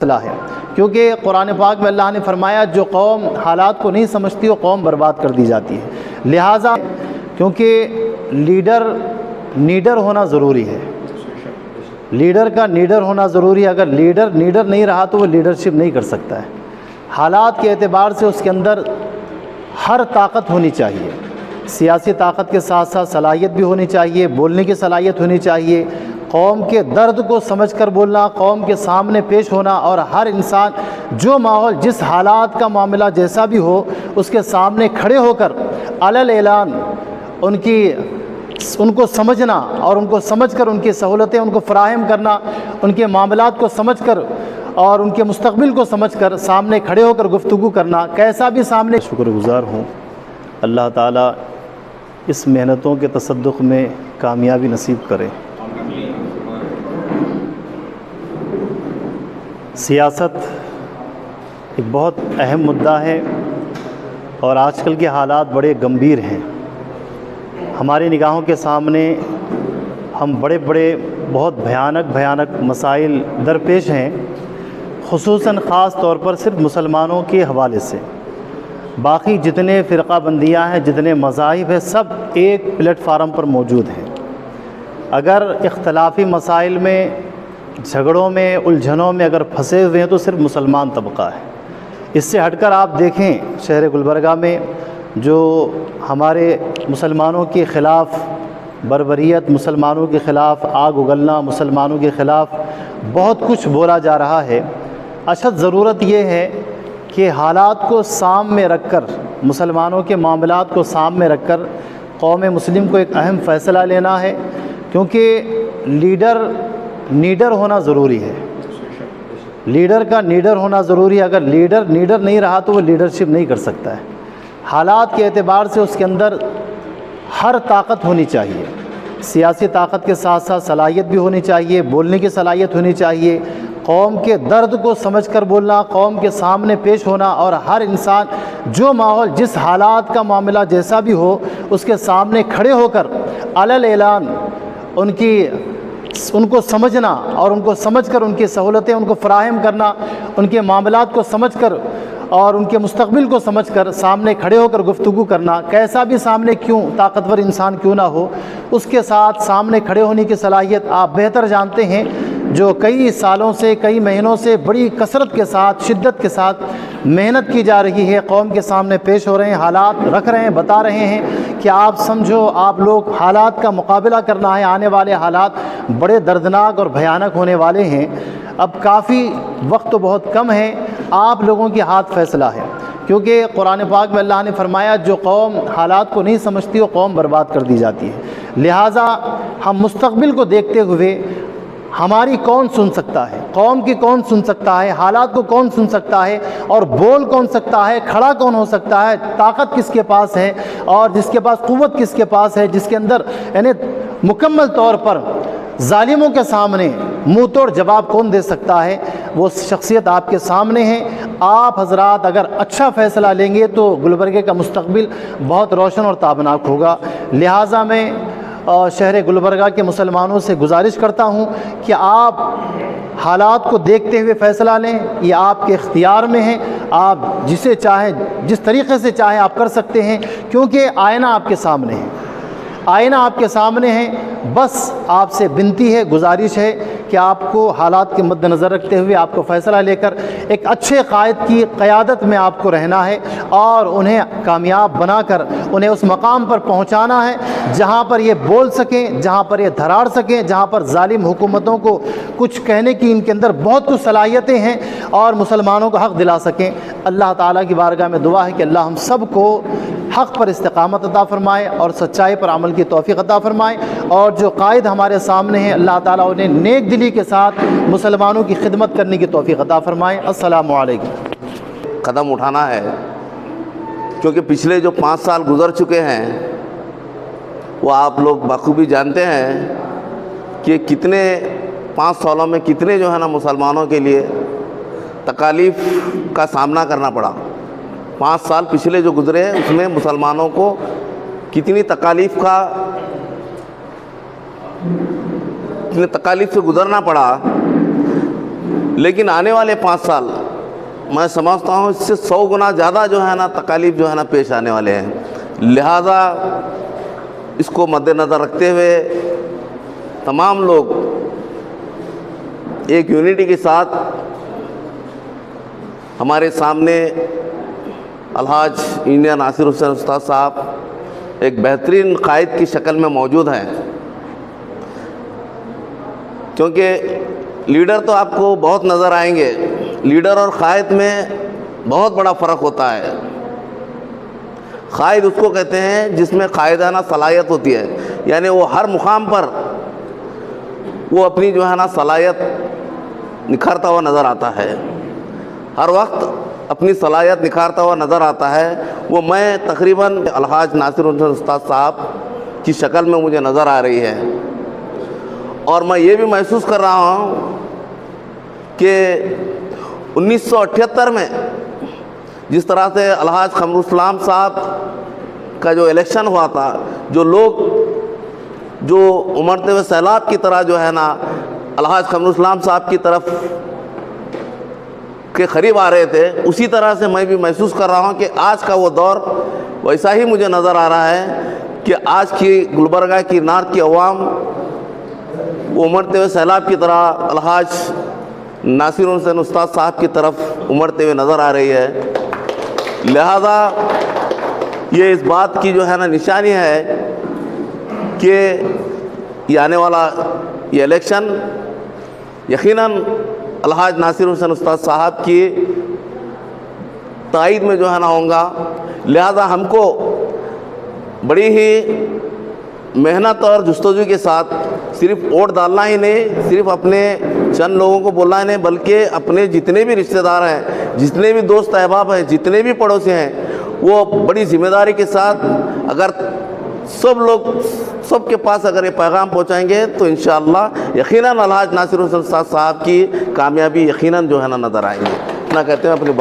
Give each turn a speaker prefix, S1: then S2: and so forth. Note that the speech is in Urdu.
S1: فیصلہ ہے، کیونکہ قرآن پاک میں اللہ نے فرمایا جو قوم حالات کو نہیں سمجھتی وہ قوم برباد کر دی جاتی ہے۔ لہٰذا کیونکہ لیڈر ہونا ضروری ہے، لیڈر کا نیڈر ہونا ضروری ہے۔ اگر لیڈر نہیں رہا تو وہ لیڈرشپ نہیں کر سکتا ہے۔ حالات کے اعتبار سے اس کے اندر ہر طاقت ہونی چاہیے، سیاسی طاقت کے ساتھ ساتھ صلاحیت بھی ہونی چاہیے، بولنے کی صلاحیت ہونی چاہیے، قوم کے درد کو سمجھ کر بولنا، قوم کے سامنے پیش ہونا، اور ہر انسان جو ماحول جس حالات کا معاملہ جیسا بھی ہو اس کے سامنے کھڑے ہو کر علی اعلان ان کو سمجھنا اور ان کو سمجھ کر ان کی سہولتیں ان کو فراہم کرنا، ان کے معاملات کو سمجھ کر اور ان کے مستقبل کو سمجھ کر سامنے کھڑے ہو کر گفتگو کرنا، کیسا بھی سامنے۔ شکر گزار ہوں اللہ تعالیٰ اس محنتوں کے تصدق میں کامیابی نصیب کرے۔ سیاست ایک بہت اہم مدعا ہے اور آج کل کے حالات بڑے گمبھیر ہیں۔ ہماری نگاہوں کے سامنے ہم بڑے بہت بھیانک مسائل درپیش ہیں، خصوصاً خاص طور پر صرف مسلمانوں کے حوالے سے۔ باقی جتنے فرقہ بندیاں ہیں، جتنے مذاہب ہیں، سب ایک پلیٹ فارم پر موجود ہیں۔ اگر اختلافی مسائل میں، جھگڑوں میں، الجھنوں میں اگر پھنسے ہوئے ہیں تو صرف مسلمان طبقہ ہے۔ اس سے ہٹ کر آپ دیکھیں شہر گلبرگہ میں جو ہمارے مسلمانوں کے خلاف بربریت، مسلمانوں کے خلاف آگ اگلنا، مسلمانوں کے خلاف بہت کچھ بولا جا رہا ہے۔ اشد ضرورت یہ ہے کہ حالات کو سامنے رکھ کر، مسلمانوں کے معاملات کو سامنے رکھ کر قوم مسلم کو ایک اہم فیصلہ لینا ہے، کیونکہ لیڈر ہونا ضروری ہے، لیڈر کا نیڈر ہونا ضروری ہے۔ اگر لیڈر نہیں رہا تو وہ لیڈرشپ نہیں کر سکتا ہے۔ حالات کے اعتبار سے اس کے اندر ہر طاقت ہونی چاہیے، سیاسی طاقت کے ساتھ ساتھ صلاحیت بھی ہونی چاہیے، بولنے کی صلاحیت ہونی چاہیے، قوم کے درد کو سمجھ کر بولنا، قوم کے سامنے پیش ہونا، اور ہر انسان جو ماحول جس حالات کا معاملہ جیسا بھی ہو اس کے سامنے کھڑے ہو کر علی اعلان ان کو سمجھنا اور ان کو سمجھ کر ان کی سہولتیں ان کو فراہم کرنا، ان کے معاملات کو سمجھ کر اور ان کے مستقبل کو سمجھ کر سامنے کھڑے ہو کر گفتگو کرنا، کیسا بھی سامنے کیوں طاقتور انسان کیوں نہ ہو، اس کے ساتھ سامنے کھڑے ہونے کی صلاحیت آپ بہتر جانتے ہیں، جو کئی سالوں سے، کئی مہینوں سے بڑی کثرت کے ساتھ، شدت کے ساتھ محنت کی جا رہی ہے، قوم کے سامنے پیش ہو رہے ہیں، حالات رکھ رہے ہیں، بتا رہے ہیں کہ آپ سمجھو، آپ لوگ حالات کا مقابلہ کرنا ہے، آنے والے حالات بڑے دردناک اور بھیانک ہونے والے ہیں۔ اب کافی وقت تو بہت کم ہے، آپ لوگوں کے ہاتھ فیصلہ ہے، کیونکہ قرآن پاک میں اللہ نے فرمایا جو قوم حالات کو نہیں سمجھتی وہ قوم برباد کر دی جاتی ہے۔ لہٰذا ہم مستقبل کو دیکھتے ہوئے ہماری کون سن سکتا ہے، قوم کی کون سن سکتا ہے، حالات کو کون سن سکتا ہے، اور بول کون سکتا ہے، کھڑا کون ہو سکتا ہے، طاقت کس کے پاس ہے، اور جس کے پاس قوت کس کے پاس ہے، جس کے اندر یعنی مکمل طور پر ظالموں کے سامنے منہ توڑ جواب کون دے سکتا ہے، وہ شخصیت آپ کے سامنے ہے۔ آپ حضرات اگر اچھا فیصلہ لیں گے تو گلبرگے کا مستقبل بہت روشن اور تابناک ہوگا۔ لہٰذا میں شہر گلبرگہ کے مسلمانوں سے گزارش کرتا ہوں کہ آپ حالات کو دیکھتے ہوئے فیصلہ لیں، یہ آپ کے اختیار میں ہے، آپ جسے چاہیں، جس طریقے سے چاہیں آپ کر سکتے ہیں، کیونکہ آئینہ آپ کے سامنے ہے، آئینہ آپ کے سامنے ہے۔ بس آپ سے بنتی ہے، گزارش ہے کہ آپ کو حالات کے مد نظر رکھتے ہوئے آپ کو فیصلہ لے کر ایک اچھے قائد کی قیادت میں آپ کو رہنا ہے، اور انہیں کامیاب بنا کر انہیں اس مقام پر پہنچانا ہے جہاں پر یہ بول سکیں، جہاں پر یہ دھراڑ سکیں، جہاں پر ظالم حکومتوں کو کچھ کہنے کی ان کے اندر بہت کچھ صلاحیتیں ہیں، اور مسلمانوں کو حق دلا سکیں۔ اللہ تعالیٰ کی بارگاہ میں دعا ہے کہ اللہ ہم سب کو حق پر استقامت عطا فرمائے اور سچائی پر عمل کی توفیق عطا فرمائے، اور جو قائد ہمارے سامنے ہیں اللہ تعالیٰ انہیں نیک دلی کے ساتھ مسلمانوں کی خدمت کرنے کی توفیق عطا فرمائے۔ السلام علیکم۔
S2: قدم اٹھانا ہے، کیونکہ پچھلے جو 5 سال گزر چکے ہیں وہ آپ لوگ بخوبی جانتے ہیں کہ کتنے 5 سالوں میں کتنے جو ہے نا مسلمانوں کے لیے تکالیف کا سامنا کرنا پڑا۔ 5 سال پچھلے جو گزرے ہیں اس میں مسلمانوں کو کتنی تکالیف سے گزرنا پڑا، لیکن آنے والے 5 سال میں سمجھتا ہوں اس سے 100 گنا زیادہ جو ہے نا تکالیف جو ہے نا پیش آنے والے ہیں. لہذا اس کو مد نظر رکھتے ہوئے تمام لوگ ایک یونٹی کے ساتھ ہمارے سامنے الحاج انجینئر ناصر حسین استاد صاحب ایک بہترین قائد کی شکل میں موجود ہیں. کیونکہ لیڈر تو آپ کو بہت نظر آئیں گے، لیڈر اور قائد میں بہت بڑا فرق ہوتا ہے. قائد اس کو کہتے ہیں جس میں قائدانہ صلاحیت ہوتی ہے، یعنی وہ ہر مقام پر وہ اپنی جو ہے نا صلاحیت نکھارتا ہوا نظر آتا ہے، ہر وقت اپنی صلاحیت نکھارتا ہوا نظر آتا ہے. وہ میں تقریباً الحاج ناصر حسین استاد صاحب کی شکل میں مجھے نظر آ رہی ہے. اور میں یہ بھی محسوس کر رہا ہوں کہ 1978 میں جس طرح سے الحاج قمر الاسلام صاحب کا جو الیکشن ہوا تھا، جو لوگ جو امڑتے ہوئے سیلاب کی طرح جو ہے نا الحاج قمر الاسلام صاحب کی طرف کے قریب آ رہے تھے، اسی طرح سے میں بھی محسوس کر رہا ہوں کہ آج کا وہ دور ویسا ہی مجھے نظر آ رہا ہے کہ آج کی گلبرگہ کی نارتھ کی عوام وہ امڑتے ہوئے سیلاب کی طرح الحاج ناصر حسین استاد صاحب کی طرف امڑتے ہوئے نظر آ رہی ہے. لہذا یہ اس بات کی جو ہے نا نشانی ہے کہ یہ آنے والا یہ الیکشن یقیناً الحاج ناصر حسین استاد صاحب کی تائید میں جو ہے نا ہوں گا. لہذا ہم کو بڑی ہی محنت اور جستجو کے ساتھ صرف ووٹ ڈالنا ہی نہیں، صرف اپنے چند لوگوں کو بولنا ہی نہیں، بلکہ اپنے جتنے بھی رشتہ دار ہیں، جتنے بھی دوست احباب ہیں، جتنے بھی پڑوسی ہیں، وہ بڑی ذمہ داری کے ساتھ اگر سب لوگ سب کے پاس اگر یہ پیغام پہنچائیں گے تو انشاءاللہ یقیناً الحاج ناصر حسین استاد صاحب کی کامیابی یقیناً جو ہے نا نظر آئیں گے. اتنا کہتے ہیں اپنی بات